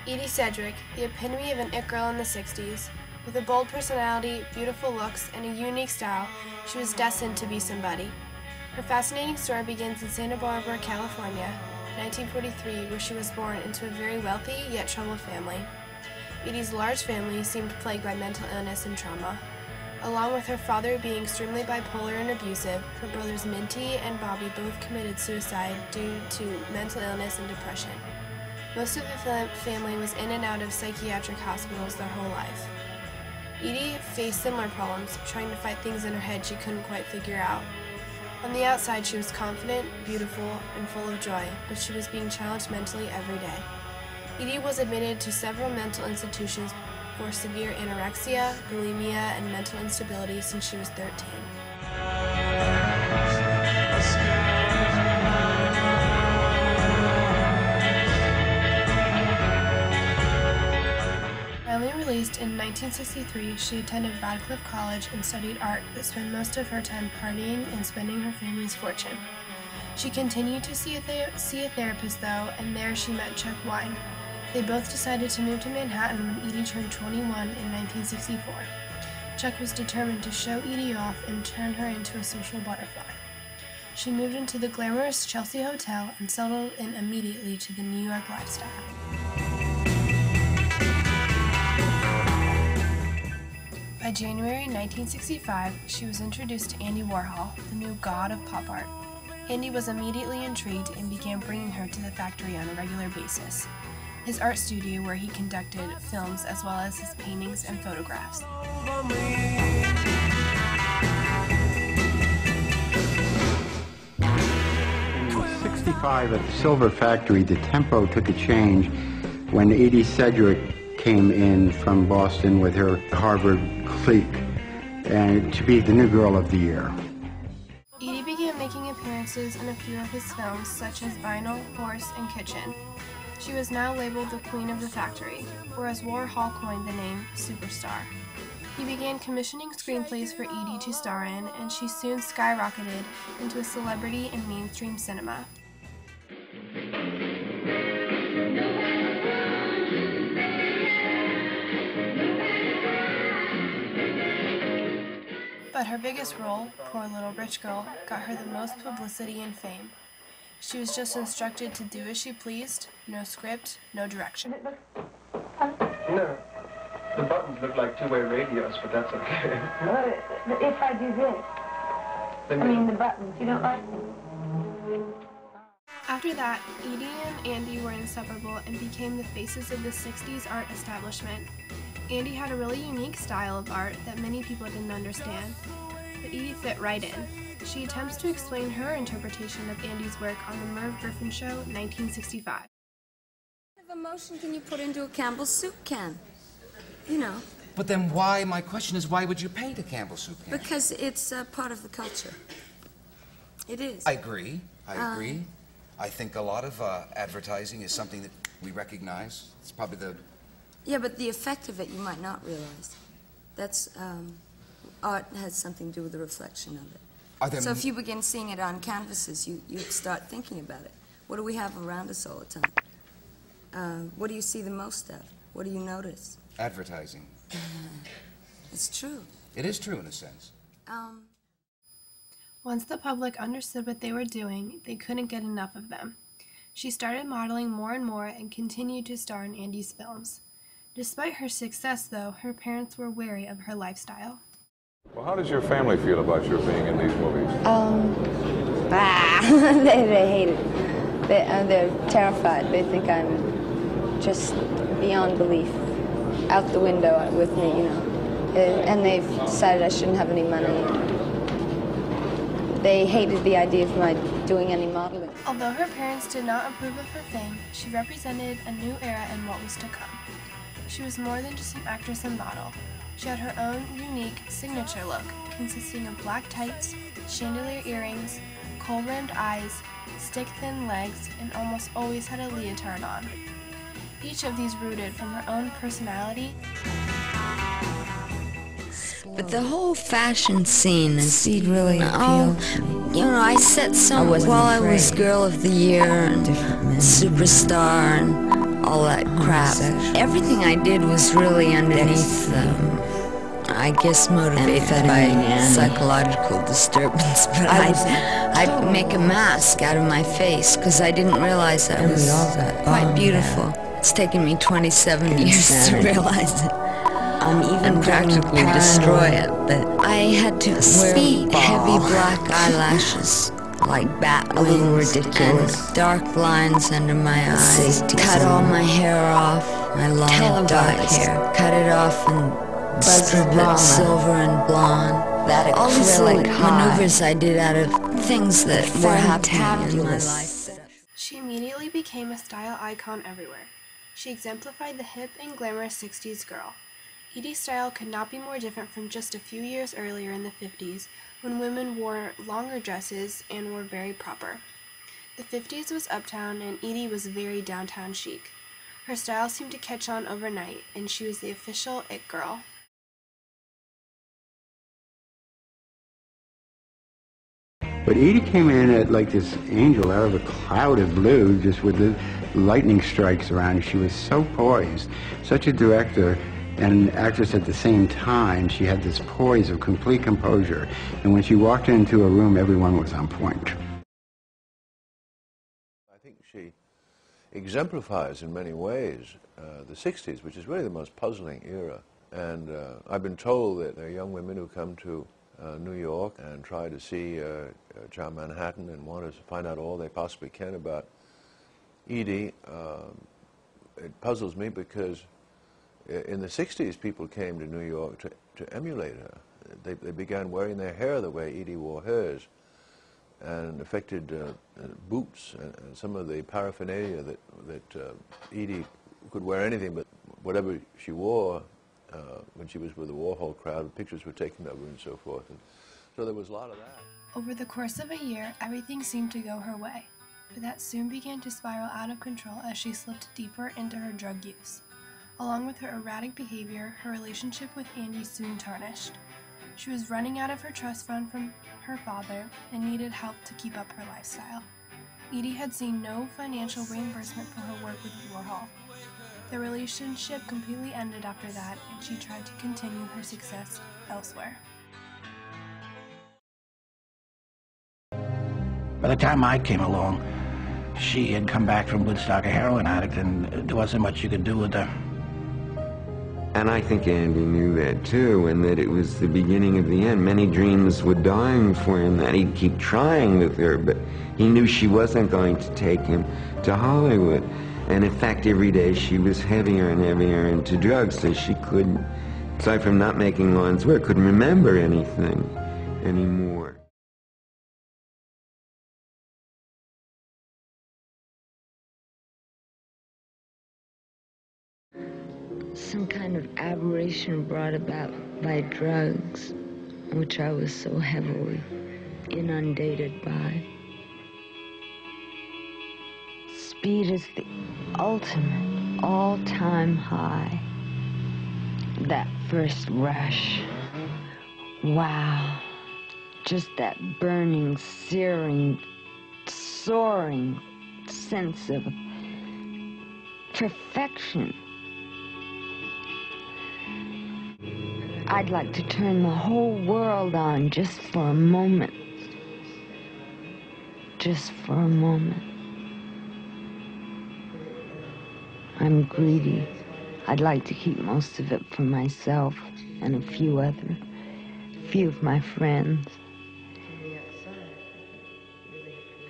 Edie Sedgwick, the epitome of an it girl in the 60s. With a bold personality, beautiful looks, and a unique style, she was destined to be somebody. Her fascinating story begins in Santa Barbara, California, 1943, where she was born into a very wealthy yet troubled family. Edie's large family seemed plagued by mental illness and trauma. Along with her father being extremely bipolar and abusive, her brothers Minty and Bobby both committed suicide due to mental illness and depression. Most of the family was in and out of psychiatric hospitals their whole life. Edie faced similar problems, trying to fight things in her head she couldn't quite figure out. On the outside, she was confident, beautiful, and full of joy, but she was being challenged mentally every day. Edie was admitted to several mental institutions for severe anorexia, bulimia, and mental instability since she was 13. Finally released in 1963, she attended Radcliffe College and studied art, but spent most of her time partying and spending her family's fortune. She continued to see a therapist, though, and there she met Chuck Wine. They both decided to move to Manhattan when Edie turned 21 in 1964. Chuck was determined to show Edie off and turn her into a social butterfly. She moved into the glamorous Chelsea Hotel and settled in immediately to the New York lifestyle. By January 1965, she was introduced to Andy Warhol, the new god of pop art. Andy was immediately intrigued and began bringing her to the factory on a regular basis, his art studio where he conducted films as well as his paintings and photographs. In '65 at the Silver Factory, the tempo took a change when Edie Sedgwick came in from Boston with her Harvard clique and to be the new girl of the year. Edie began making appearances in a few of his films such as Vinyl, Horse, and Kitchen. She was now labeled the Queen of the Factory, whereas Warhol coined the name Superstar. He began commissioning screenplays for Edie to star in, and she soon skyrocketed into a celebrity in mainstream cinema. But her biggest role, Poor Little Rich Girl, got her the most publicity and fame. She was just instructed to do as she pleased, no script, no direction. No. The buttons look like two-way radios, but that's okay. But if I do this, the buttons, you don't like them? After that, Edie and Andy were inseparable and became the faces of the 60s art establishment. Andy had a really unique style of art that many people didn't understand, but Edie fit right in. She attempts to explain her interpretation of Andy's work on The Merv Griffin Show, 1965. What kind of emotion can you put into a Campbell's soup can? You know. But then why, my question is, why would you paint a Campbell's soup can? Because it's part of the culture. It is. I agree. I agree. I think a lot of advertising is something that we recognize. It's probably the... Yeah, but the effect of it you might not realize. That's, art has something to do with the reflection of it. Are there so if you begin seeing it on canvases, you start thinking about it. What do we have around us all the time? What do you see the most of? What do you notice? Advertising. It's true. It is true in a sense. Once the public understood what they were doing, they couldn't get enough of them. She started modeling more and more and continued to star in Andy's films. Despite her success, though, her parents were wary of her lifestyle. Well, how does your family feel about your being in these movies? They hate it. They're terrified. They think I'm just beyond belief, out the window with me, you know. And they've decided I shouldn't have any money. They hated the idea of my doing any modeling. Although her parents did not approve of her fame, she represented a new era in what was to come. She was more than just an actress and model. She had her own unique signature look, consisting of black tights, chandelier earrings, kohl-rimmed eyes, stick-thin legs, and almost always had a leotard on. Each of these rooted from her own personality. But the whole fashion scene is really appealed to me. You know, I set some while I was Girl of the Year and Superstar and all that crap. Everything I did was really underneath I guess motivated by psychological disturbance, but I'd make a mask out of my face because I didn't realize I was quite beautiful. It's taken me 27 years to realize it. And practically destroy it, but I had to wear heavy black eyelashes, like bat wings, and dark lines under my eyes, cut all my hair off, my long dark hair, cut it off and strip it silver and blonde. All these little maneuvers I did out of things that were happening in my life. She immediately became a style icon everywhere. She exemplified the hip and glamorous 60s girl. Edie's style could not be more different from just a few years earlier in the 50s, when women wore longer dresses and were very proper. The 50s was uptown, and Edie was very downtown chic. Her style seemed to catch on overnight, and she was the official it girl. But Edie came in at like this angel out of a cloud of blue, just with the lightning strikes around her. She was so poised, such a director and actress at the same time. She had this poise of complete composure, and when she walked into a room, everyone was on point. I think she exemplifies in many ways the 60s, which is really the most puzzling era. And I've been told that there are young women who come to New York and try to see John Manhattan and want to find out all they possibly can about Edie. It puzzles me because in the 60s, people came to New York to emulate her. They began wearing their hair the way Edie wore hers, and affected boots and some of the paraphernalia that Edie could wear anything but whatever she wore when she was with the Warhol crowd. Pictures were taken of her and so forth. And so there was a lot of that. Over the course of a year, everything seemed to go her way, but that soon began to spiral out of control as she slipped deeper into her drug use. Along with her erratic behavior, her relationship with Andy soon tarnished. She was running out of her trust fund from her father and needed help to keep up her lifestyle. Edie had seen no financial reimbursement for her work with Warhol. Their relationship completely ended after that, and she tried to continue her success elsewhere. By the time I came along, she had come back from Woodstock a heroin addict, and there wasn't much you could do with her. And I think Andy knew that too, and that it was the beginning of the end. Many dreams were dying for him, that he'd keep trying with her, but he knew she wasn't going to take him to Hollywood. And in fact, every day she was heavier and heavier into drugs, so she couldn't, aside from not making Lauren's work, couldn't remember anything anymore. Some kind of aberration brought about by drugs, which I was so heavily inundated by. Speed is the ultimate, all-time high. That first rush, wow, just that burning, searing, soaring sense of perfection. I'd like to turn the whole world on just for a moment. Just for a moment. I'm greedy. I'd like to keep most of it for myself and a few of my friends.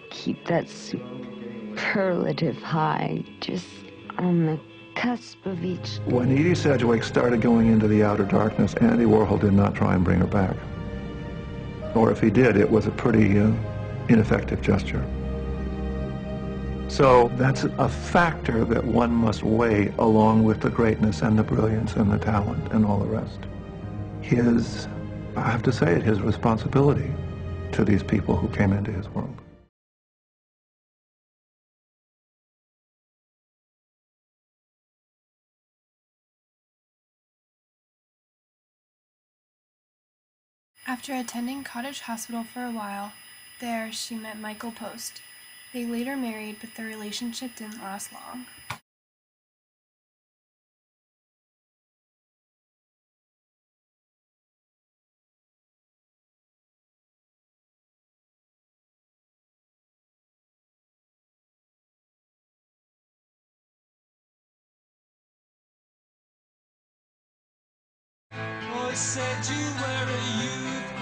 Keep that superlative high, just on the cusp of each. When Edie Sedgwick started going into the outer darkness, Andy Warhol did not try and bring her back. Or if he did, it was a pretty ineffective gesture. So that's a factor that one must weigh along with the greatness and the brilliance and the talent and all the rest. I have to say it, his responsibility to these people who came into his world. After attending Cottage Hospital for a while, there she met Michael Post. They later married, but their relationship didn't last long. Said you were a youth